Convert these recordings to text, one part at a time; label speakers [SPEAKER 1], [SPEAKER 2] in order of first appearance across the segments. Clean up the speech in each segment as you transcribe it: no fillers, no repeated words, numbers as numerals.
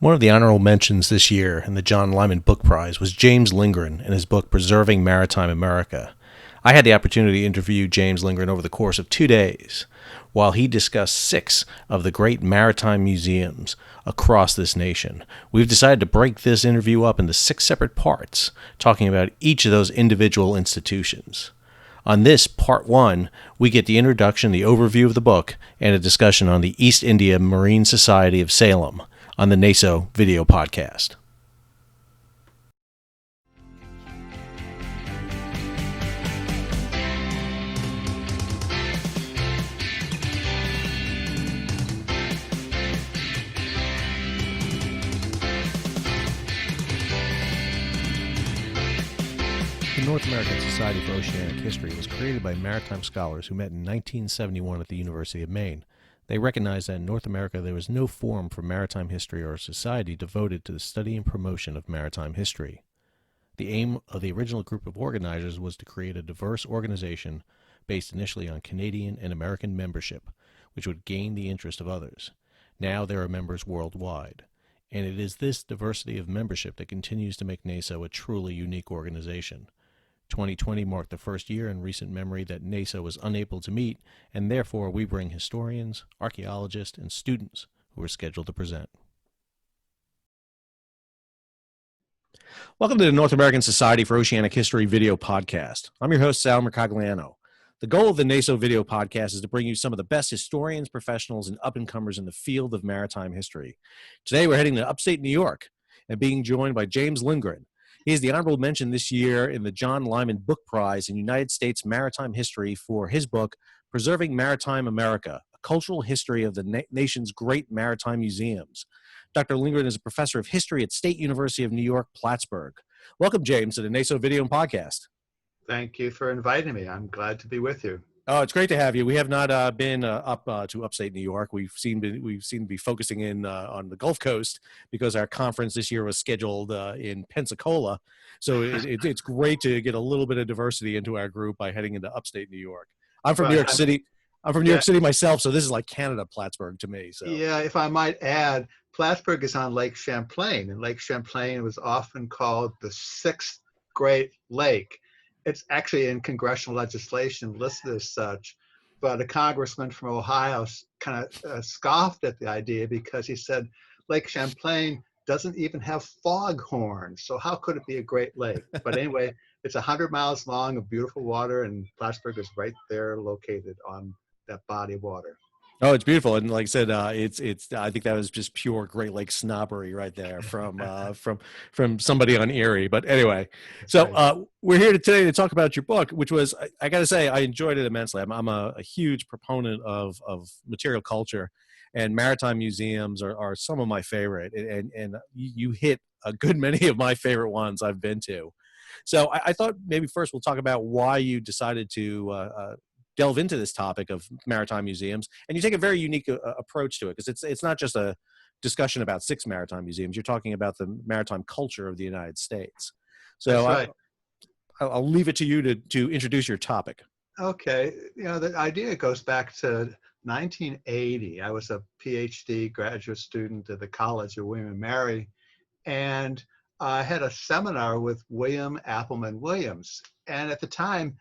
[SPEAKER 1] One of the honorable mentions this year in the John Lyman Book Prize was James Lindgren and his book Preserving Maritime America. I had the opportunity to interview James Lindgren over the course of 2 days, while he discussed 6 of the great maritime museums across this nation. We've decided to break this interview up into 6 separate parts, talking about each of those individual institutions. On this, part 1, we get the introduction, the overview of the book, and a discussion on the East India Marine Society of Salem on the NASO video podcast. The North American Society for Oceanic History was created by maritime scholars who met in 1971 at the University of Maine. They recognized that in North America there was no forum for maritime history or a society devoted to the study and promotion of maritime history. The aim of the original group of organizers was to create a diverse organization based initially on Canadian and American membership, which would gain the interest of others. Now there are members worldwide, and it is this diversity of membership that continues to make NASO a truly unique organization. 2020 marked the first year in recent memory that NASO was unable to meet, and therefore we bring historians, archaeologists, and students who are scheduled to present. Welcome to the North American Society for Oceanic History video podcast. I'm your host, Salem. The goal of the NASO video podcast is to bring you some of the best historians, professionals, and up-and-comers in the field of maritime history. Today we're heading to upstate New York and being joined by James Lindgren. He is the honorable mention this year in the John Lyman Book Prize in United States Maritime History for his book, Preserving Maritime America, a cultural history of the nation's great maritime museums. Dr. Lindgren is a professor of history at State University of New York, Plattsburgh. Welcome, James, to the NASO Video and Podcast.
[SPEAKER 2] Thank you for inviting me. I'm glad to be with you.
[SPEAKER 1] Oh, it's great to have you. We have not been up to upstate New York. We've seemed to be focusing in on the Gulf Coast because our conference this year was scheduled in Pensacola. So it's great to get a little bit of diversity into our group by heading into upstate New York. I'm from New York City. I'm from New York City myself, so this is like Canada, Plattsburgh to me. So
[SPEAKER 2] yeah, if I might add, Plattsburgh is on Lake Champlain, and Lake Champlain was often called the 6th Great Lake. It's actually in congressional legislation listed as such, but a congressman from Ohio kind of scoffed at the idea because he said Lake Champlain doesn't even have foghorns, so how could it be a Great Lake? But anyway, it's 100 miles long of beautiful water, and Plattsburgh is right there located on that body of water.
[SPEAKER 1] Oh, it's beautiful, and like I said, it's. I think that was just pure Great Lakes snobbery right there from somebody on Erie. But anyway, so we're here today to talk about your book, which was, I got to say, I enjoyed it immensely. I'm a huge proponent of material culture, and maritime museums are some of my favorite, and you hit a good many of my favorite ones I've been to. So I thought maybe first we'll talk about why you decided to delve into this topic of maritime museums, and you take a very unique approach to it because it's not just a discussion about 6 maritime museums. You're talking about the maritime culture of the United States. So
[SPEAKER 2] that's right.
[SPEAKER 1] I'll leave it to you to introduce your topic.
[SPEAKER 2] Okay, the idea goes back to 1980. I was a PhD graduate student at the College of William and Mary, and I had a seminar with William Appleman Williams, and at the time,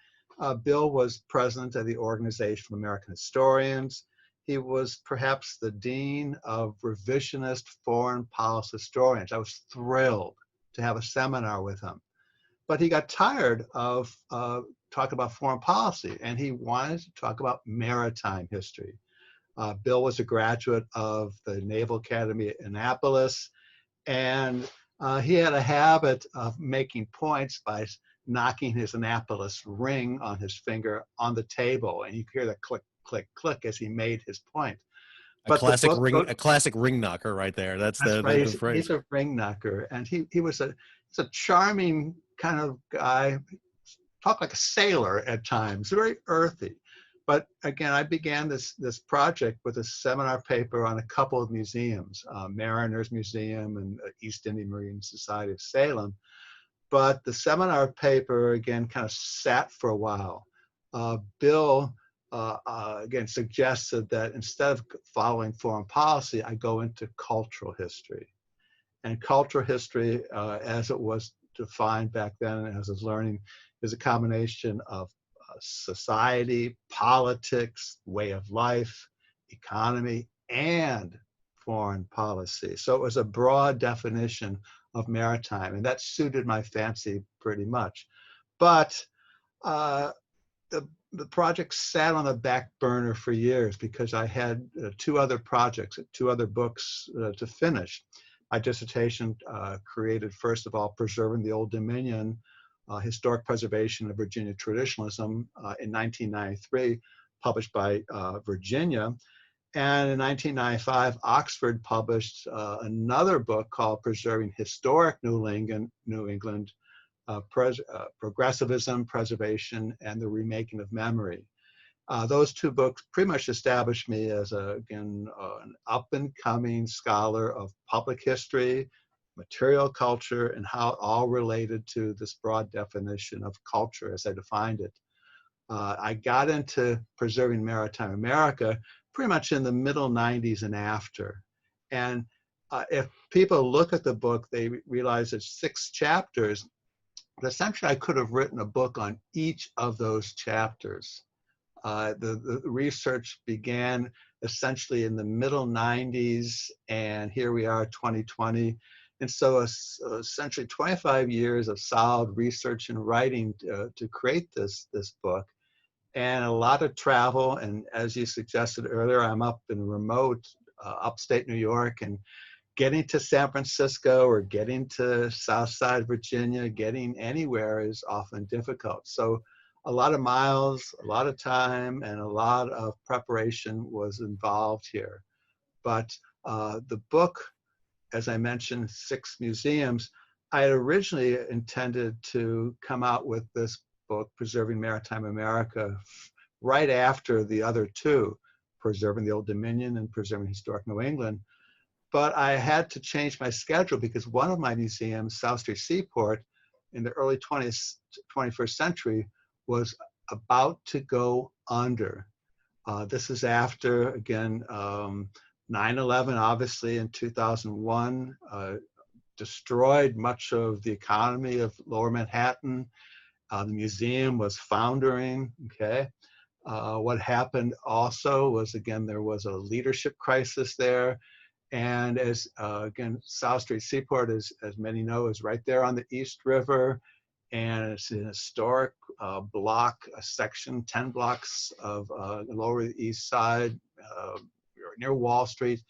[SPEAKER 2] Bill was president of the Organization of American Historians. He was perhaps the dean of revisionist foreign policy historians. I was thrilled to have a seminar with him. But he got tired of talking about foreign policy, and he wanted to talk about maritime history. Bill was a graduate of the Naval Academy at Annapolis, and he had a habit of making points by knocking his Annapolis ring on his finger on the table, and you could hear the click, click, click as he made his point.
[SPEAKER 1] But a classic ring knocker right there. That's the phrase.
[SPEAKER 2] He's a ring knocker, and he's a charming kind of guy. Talk like a sailor at times, very earthy. But again, I began this project with a seminar paper on a couple of museums, Mariners Museum and East India Marine Society of Salem. But the seminar paper, again, kind of sat for a while. Bill, again, suggested that instead of following foreign policy, I go into cultural history. And cultural history, as it was defined back then, as I was learning, is a combination of society, politics, way of life, economy, and foreign policy. So it was a broad definition of maritime, and that suited my fancy pretty much. But uh, the project sat on the back burner for years because I had two other projects, two other books to finish. My dissertation created, first of all, Preserving the Old Dominion, Historic Preservation of Virginia Traditionalism in 1993, published by Virginia. And in 1995, Oxford published another book called Preserving Historic New England, Progressivism, Preservation, and the Remaking of Memory. Those two books pretty much established me as, an up-and-coming scholar of public history, material culture, and how it all related to this broad definition of culture as I defined it. I got into Preserving Maritime America pretty much in the middle 90s and after. And if people look at the book, they realize it's 6 chapters. But essentially, I could have written a book on each of those chapters. The research began essentially in the middle 90s, and here we are, 2020. And so essentially 25 years of solid research and writing to create this book, and a lot of travel. And as you suggested earlier, I'm up in remote upstate New York, and getting to San Francisco or getting to Southside Virginia, getting anywhere is often difficult. So a lot of miles, a lot of time, and a lot of preparation was involved here. But the book, as I mentioned, 6 museums, I had originally intended to come out with this book, Preserving Maritime America, right after the other 2, Preserving the Old Dominion and Preserving Historic New England. But I had to change my schedule because one of my museums, South Street Seaport, in the early 21st century, was about to go under. This is after, again, 9/11, obviously, in 2001, destroyed much of the economy of Lower Manhattan. The museum was foundering, okay? What happened also was, again, there was a leadership crisis there. And as, again, South Street Seaport, as many know, is right there on the East River. And it's an historic block, a section, 10 blocks of the Lower East Side, near Wall Street.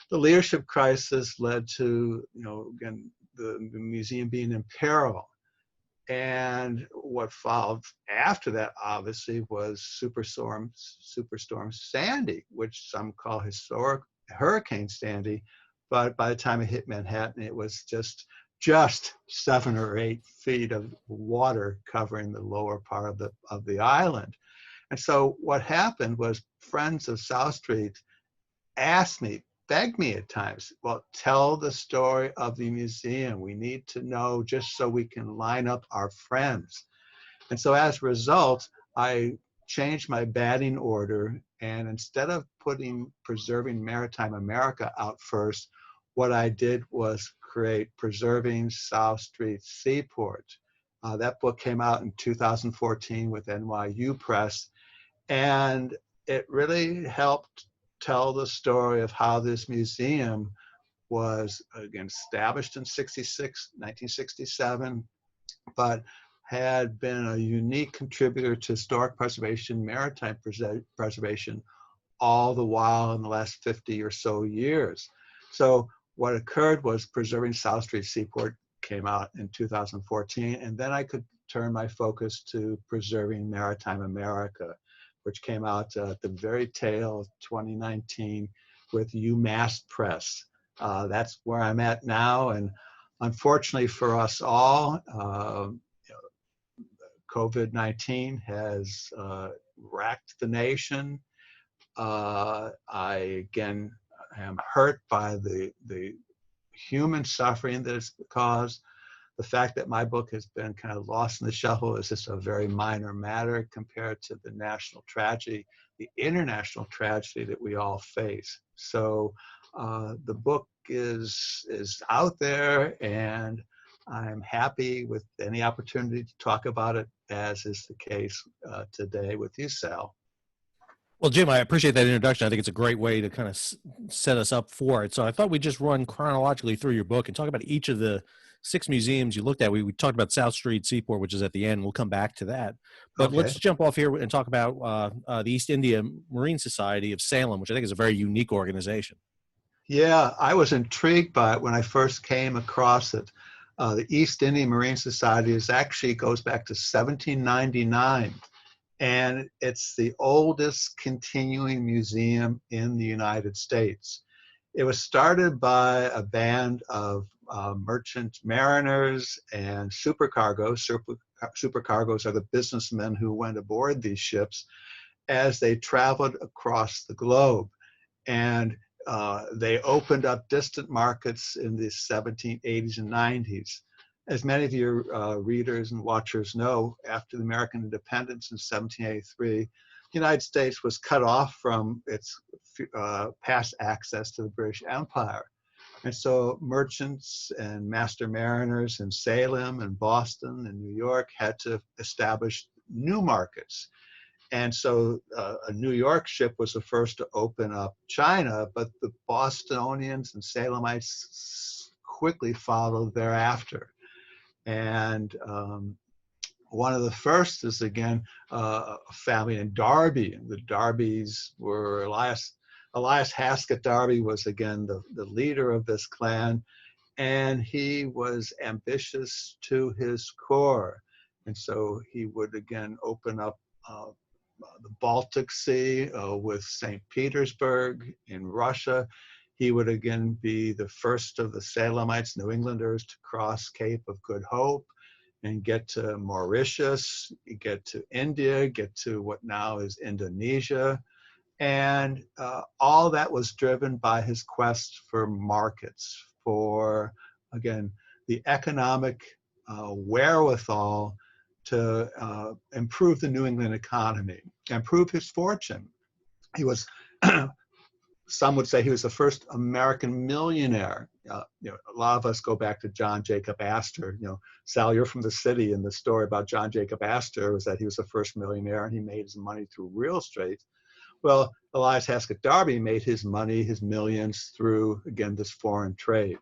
[SPEAKER 2] The leadership crisis led to, again, the museum being in peril. And what followed after that, obviously, was Superstorm Sandy, which some call historic Hurricane Sandy. But by the time it hit Manhattan, it was just 7 or 8 feet of water covering the lower part of the island. And so what happened was friends of South Street asked me, begged me at times, well, tell the story of the museum. We need to know just so we can line up our friends. And so as a result, I changed my batting order. And instead of putting Preserving Maritime America out first, what I did was create Preserving South Street Seaport. That book came out in 2014 with NYU Press. And it really helped tell the story of how this museum was, again, established in 1967, but had been a unique contributor to historic preservation, maritime preservation, all the while in the last 50 or so years. So what occurred was Preserving South Street Seaport came out in 2014, and then I could turn my focus to Preserving Maritime America, which came out at the very tail of 2019 with UMass Press. That's where I'm at now, and unfortunately for us all, COVID-19 has racked the nation. I, again, am hurt by the human suffering that it's caused. The fact that my book has been kind of lost in the shuffle is just a very minor matter compared to the national tragedy, the international tragedy that we all face. So The book is out there, and I'm happy with any opportunity to talk about it, as is the case today with you, Sal.
[SPEAKER 1] Well, Jim, I appreciate that introduction. I think it's a great way to kind of set us up for it. So I thought we'd just run chronologically through your book and talk about each of the 6 museums you looked at. We talked about South Street Seaport, which is at the end. We'll come back to that. But
[SPEAKER 2] Okay.
[SPEAKER 1] let's jump off here and talk about the East India Marine Society of Salem, which I think is a very unique organization.
[SPEAKER 2] Yeah, I was intrigued by it when I first came across it. The East India Marine Society goes back to 1799. And it's the oldest continuing museum in the United States. It was started by a band of merchant mariners and supercargos. Supercargos are the businessmen who went aboard these ships as they traveled across the globe. And they opened up distant markets in the 1780s and 90s. As many of your readers and watchers know, after the American independence in 1783, the United States was cut off from its past access to the British Empire. And so merchants and master mariners in Salem and Boston and New York had to establish new markets. And so a New York ship was the first to open up China, but the Bostonians and Salemites quickly followed thereafter. And one of the first is, again, a family in Darby. The Darbys were Elias Haskett Darby was, again, the leader of this clan. And he was ambitious to his core. And so he would, again, open up the Baltic Sea with St. Petersburg in Russia. He would again be the first of the Salemites, New Englanders, to cross Cape of Good Hope and get to Mauritius, get to India, get to what now is Indonesia. And all that was driven by his quest for markets, for, again, the economic wherewithal to improve the New England economy, improve his fortune. He was, some would say he was the first American millionaire. A lot of us go back to John Jacob Astor. Sal, you're from the city, and the story about John Jacob Astor was that he was the first millionaire and he made his money through real estate. Well, Elias Haskett Darby made his money, his millions, through, again, this foreign trade.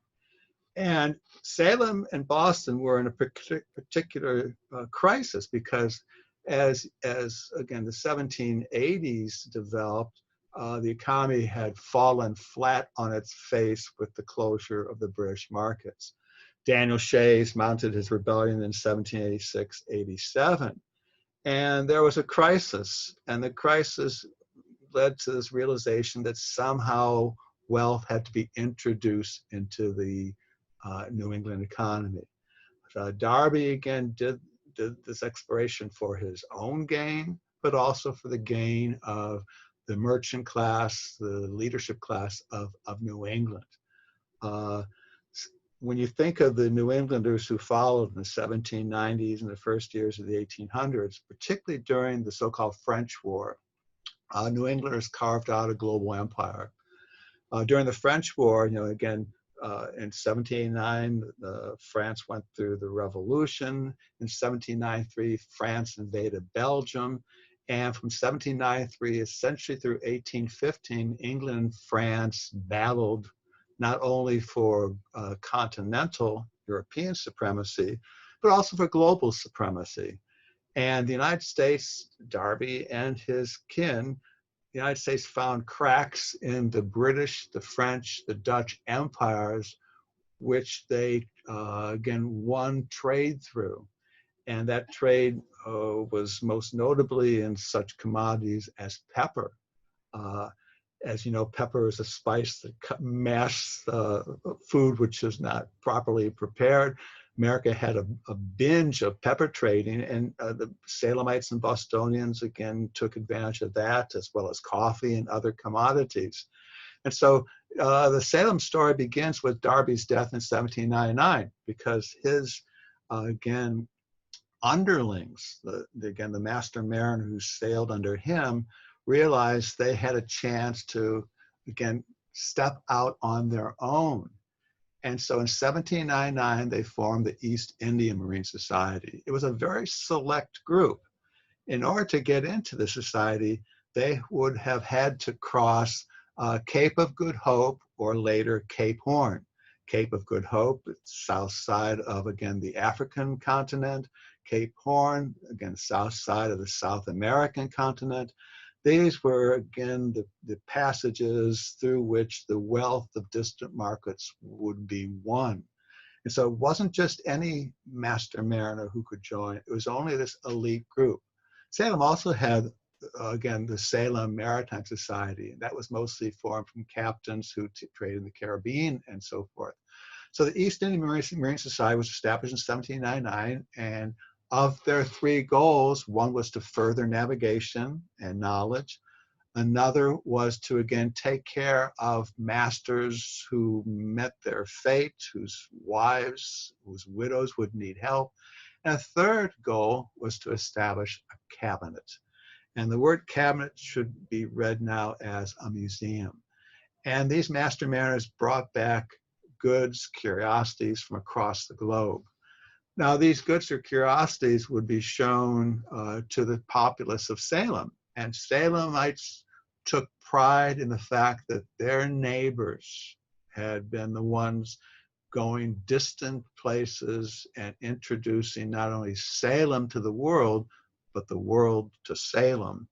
[SPEAKER 2] And Salem and Boston were in a particular crisis because as again, the 1780s developed, the economy had fallen flat on its face with the closure of the British markets. Daniel Shays mounted his rebellion in 1786-87. And there was a crisis, and the crisis led to this realization that somehow wealth had to be introduced into the New England economy. Darby again did this exploration for his own gain, but also for the gain of the merchant class, the leadership class of New England. When you think of the New Englanders who followed in the 1790s and the first years of the 1800s, particularly during the so-called French War, New Englanders carved out a global empire. During the French War, again, in 1789, France went through the revolution. In 1793, France invaded Belgium. And from 1793, essentially through 1815, England and France battled not only for continental European supremacy, but also for global supremacy. And the United States, Darby and his kin, the United States found cracks in the British, the French, the Dutch empires, which they, again, won trade through. And that trade was most notably in such commodities as pepper. As you know, pepper is a spice that masks food which is not properly prepared. America had a binge of pepper trading, and the Salemites and Bostonians, again, took advantage of that, as well as coffee and other commodities. And so the Salem story begins with Darby's death in 1799, because his, again, underlings, again, the master mariner who sailed under him, realized they had a chance to, again, step out on their own. And so in 1799, they formed the East India Marine Society. It was a very select group. In order to get into the society, they would have had to cross Cape of Good Hope, or later Cape Horn. Cape of Good Hope, south side of, again, the African continent. Cape Horn, again, south side of the South American continent. These were, again, the passages through which the wealth of distant markets would be won. And so it wasn't just any master mariner who could join. It was only this elite group. Salem also had, again, the Salem Maritime Society. That was mostly formed from captains who traded in the Caribbean and so forth. So the East Indian Marine Society was established in 1799, and of their three goals, one was to further navigation and knowledge. Another was to, again, take care of masters who met their fate, whose wives, whose widows would need help. And a third goal was to establish a cabinet. And the word cabinet should be read now as a museum. And these master mariners brought back goods, curiosities from across the globe. Now, these goods or curiosities would be shown to the populace of Salem. And Salemites took pride in the fact that their neighbors had been the ones going distant places and introducing not only Salem to the world, but the world to Salem.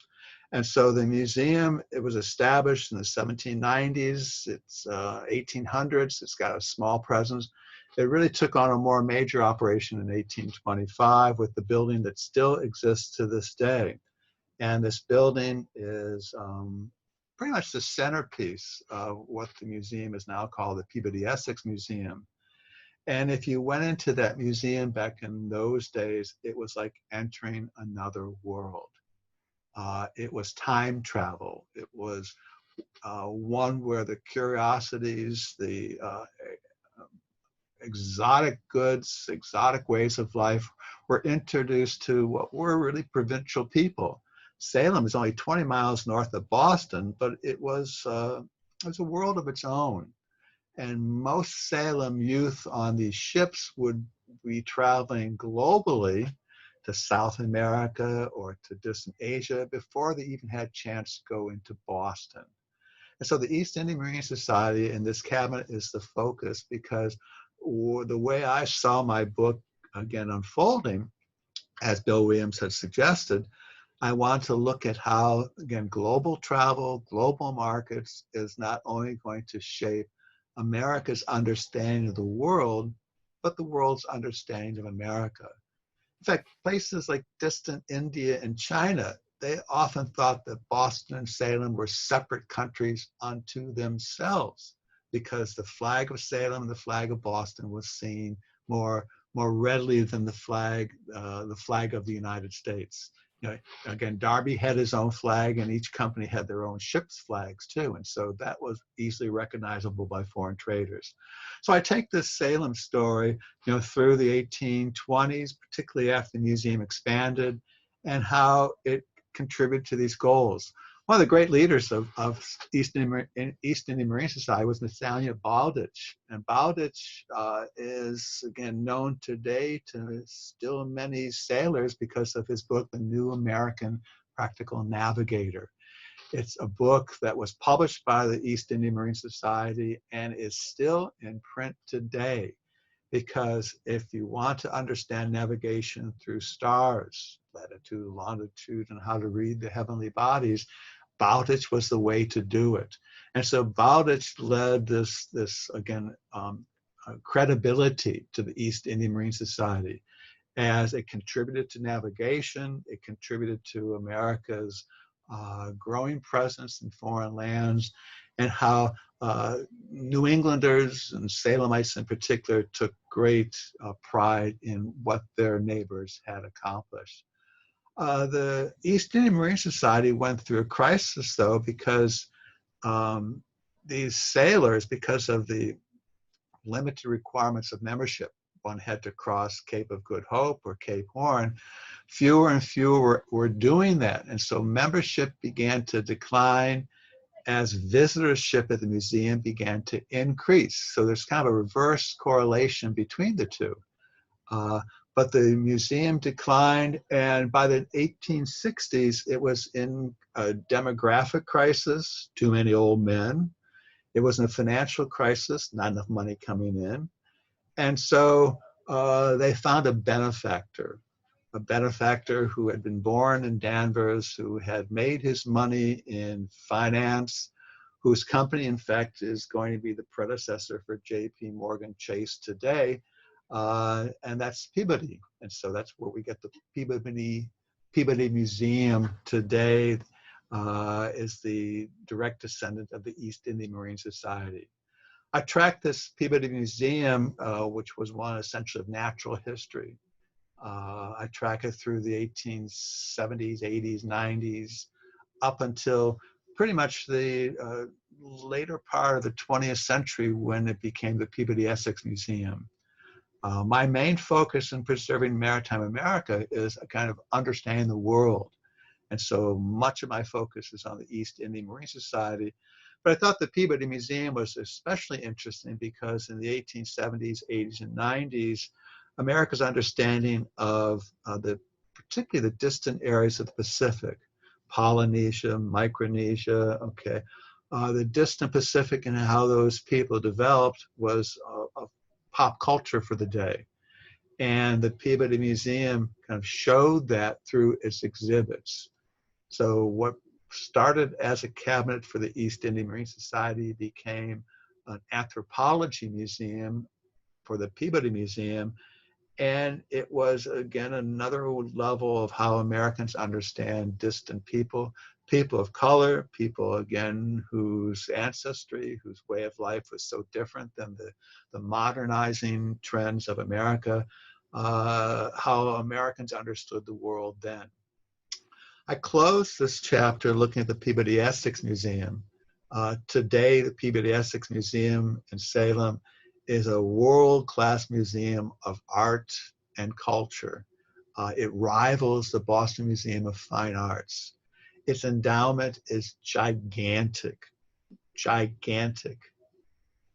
[SPEAKER 2] And so the museum, it was established in the 1790s, it's 1800s, it's got a small presence. It really took on a more major operation in 1825 with the building that still exists to this day. And this building is pretty much the centerpiece of what the museum is now called the Peabody Essex Museum. And if you went into that museum back in those days, it was like entering another world. It was time travel. It was one where the curiosities, the exotic goods, exotic ways of life were introduced to what were really provincial people. Salem is only 20 miles north of Boston, but it was a world of its own. And most Salem youth on these ships would be traveling globally to South America or to distant Asia before they even had a chance to go into Boston. And so the East Indian Marine Society and this cabinet is the focus, because the way I saw my book, again, unfolding, as Bill Williams had suggested, I want to look at how, again, global travel, global markets is not only going to shape America's understanding of the world, but the world's understanding of America. In fact, places like distant India and China, they often thought that Boston and Salem were separate countries unto themselves, because the flag of Salem and the flag of Boston was seen more readily than the flag of the United States. You know, again, Darby had his own flag, and each company had their own ship's flags too, and so that was easily recognizable by foreign traders. So I take this Salem story, you know, through the 1820s, particularly after the museum expanded, and how it contributed to these goals. One of the great leaders of East Indian Marine Society was Nathaniel Bowditch. And Bowditch is, again, known today to still many sailors because of his book, The New American Practical Navigator. It's a book that was published by the East Indian Marine Society and is still in print today. Because if you want to understand navigation through stars, latitude, longitude, and how to read the heavenly bodies, Bowditch was the way to do it. And so Bowditch led this again, credibility to the East Indian Marine Society, as it contributed to navigation, it contributed to America's growing presence in foreign lands, and how New Englanders and Salemites in particular took great pride in what their neighbors had accomplished. The East Indian Marine Society went through a crisis, though, because these sailors, because of the limited requirements of membership, one had to cross Cape of Good Hope or Cape Horn, fewer and fewer were doing that. And so membership began to decline, as visitorship at the museum began to increase. So there's kind of a reverse correlation between the two. Uh, but the museum declined, and by the 1860s, it was in a demographic crisis, too many old men. It was in a financial crisis, not enough money coming in. And so they found a benefactor who had been born in Danvers, who had made his money in finance, whose company, in fact, is going to be the predecessor for J.P. Morgan Chase today, and that's Peabody. And so that's where we get the Peabody Museum today, is the direct descendant of the East India Marine Society. I tracked this Peabody Museum, which was one essentially of natural history. I track it through the 1870s, 80s, 90s, up until pretty much the later part of the 20th century when it became the Peabody Essex Museum. My main focus in preserving maritime America is a kind of understanding the world. And so much of my focus is on the East India Marine Society. But I thought the Peabody Museum was especially interesting because in the 1870s, 80s, and 90s, America's understanding of particularly the distant areas of the Pacific, Polynesia, Micronesia, okay, the distant Pacific and how those people developed was a pop culture for the day. And the Peabody Museum kind of showed that through its exhibits. So what started as a cabinet for the East India Marine Society became an anthropology museum for the Peabody Museum. And it was, again, another level of how Americans understand distant people, people of color, people, again, whose ancestry, whose way of life was so different than the modernizing trends of America, how Americans understood the world then. I closed this chapter looking at the Peabody Essex Museum. Today, the Peabody Essex Museum in Salem is a world-class museum of art and culture. It rivals the Boston Museum of Fine Arts. Its endowment is gigantic, gigantic.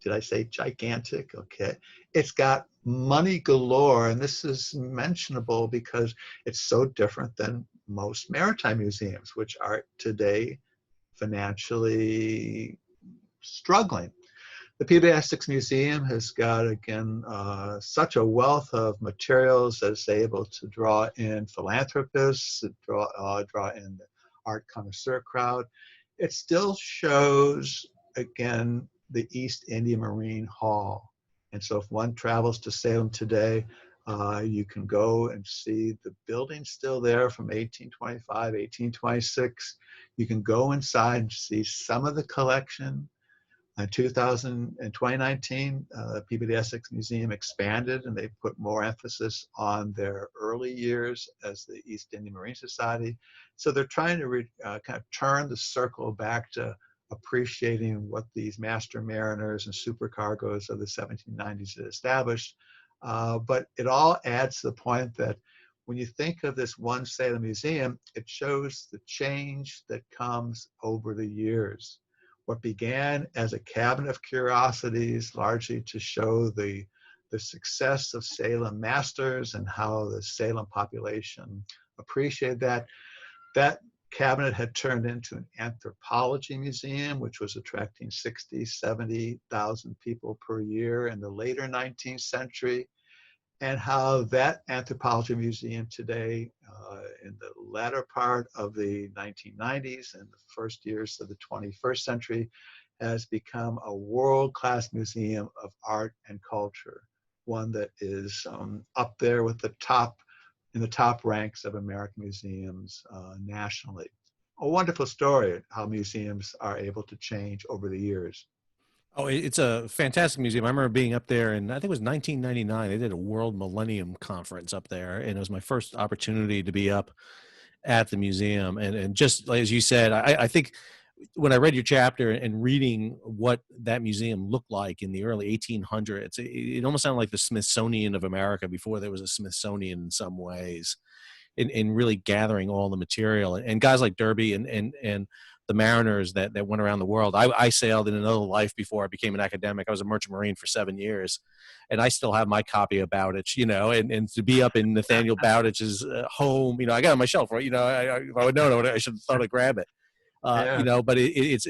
[SPEAKER 2] Did I say gigantic? Okay. It's got money galore, and this is mentionable because it's so different than most maritime museums, which are today financially struggling. The Peabody Essex Museum has got, again, such a wealth of materials that it's able to draw in philanthropists, draw in the art connoisseur crowd. It still shows, again, the East India Marine Hall. And so if one travels to Salem today, you can go and see the building still there from 1825, 1826. You can go inside and see some of the collection. In 2019, Peabody Essex Museum expanded and they put more emphasis on their early years as the East India Marine Society. So they're trying to kind of turn the circle back to appreciating what these master mariners and supercargoes of the 1790s had established. But it all adds to the point that when you think of this one Salem museum, it shows the change that comes over the years. What began as a cabinet of curiosities, largely to show the success of Salem masters and how the Salem population appreciated that, that cabinet had turned into an anthropology museum, which was attracting 60, 70,000 people per year in the later 19th century, and how that anthropology museum today, in the latter part of the 1990s and the first years of the 21st century, has become a world-class museum of art and culture, one that is up there with in the top ranks of American museums nationally. A wonderful story how museums are able to change over the years.
[SPEAKER 1] Oh, it's a fantastic museum. I remember being up there, and I think it was 1999. They did a World Millennium Conference up there, and it was my first opportunity to be up at the museum. And just as you said, I think when I read your chapter and reading what that museum looked like in the early 1800s, it almost sounded like the Smithsonian of America before there was a Smithsonian in some ways, in really gathering all the material. And guys like Darby and the mariners that went around the world. I sailed in another life before I became an academic. I was a merchant marine for 7 years, and I still have my copy of Bowditch, and to be up in Nathaniel Bowditch's home, I got it on my shelf, right? If I would know, I should have thought to grab it.
[SPEAKER 2] Yeah.
[SPEAKER 1] But it's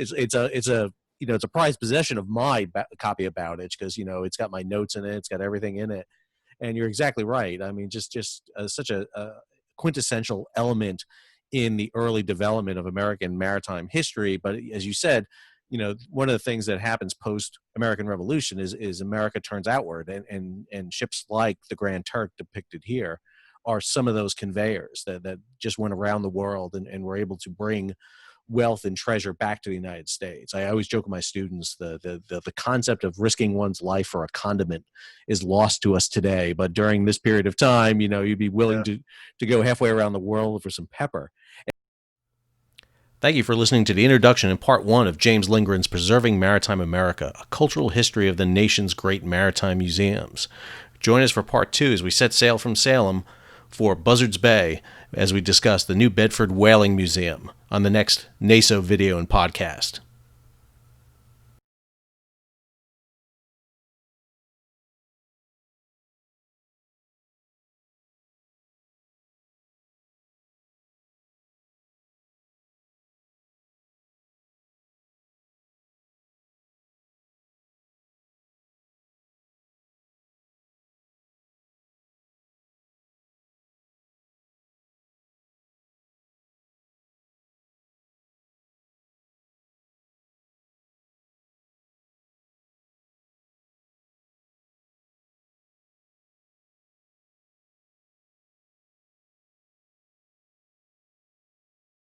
[SPEAKER 1] a prized possession of my copy of Bowditch, because it's got my notes in it, it's got everything in it. And you're exactly right. I mean, just such a quintessential element in the early development of American maritime history. But as you said, one of the things that happens post American Revolution is America turns outward, and ships like the Grand Turk depicted here are some of those conveyors that just went around the world and were able to bring wealth and treasure back to the United States. I always joke with my students, the concept of risking one's life for a condiment is lost to us today. But during this period of time, you'd be willing to go halfway around the world for some pepper. Thank you for listening to the introduction in part 1 of James Lindgren's Preserving Maritime America, a cultural history of the nation's great maritime museums. Join us for part 2 as we set sail from Salem for Buzzards Bay as we discuss the New Bedford Whaling Museum on the next NASO video and podcast.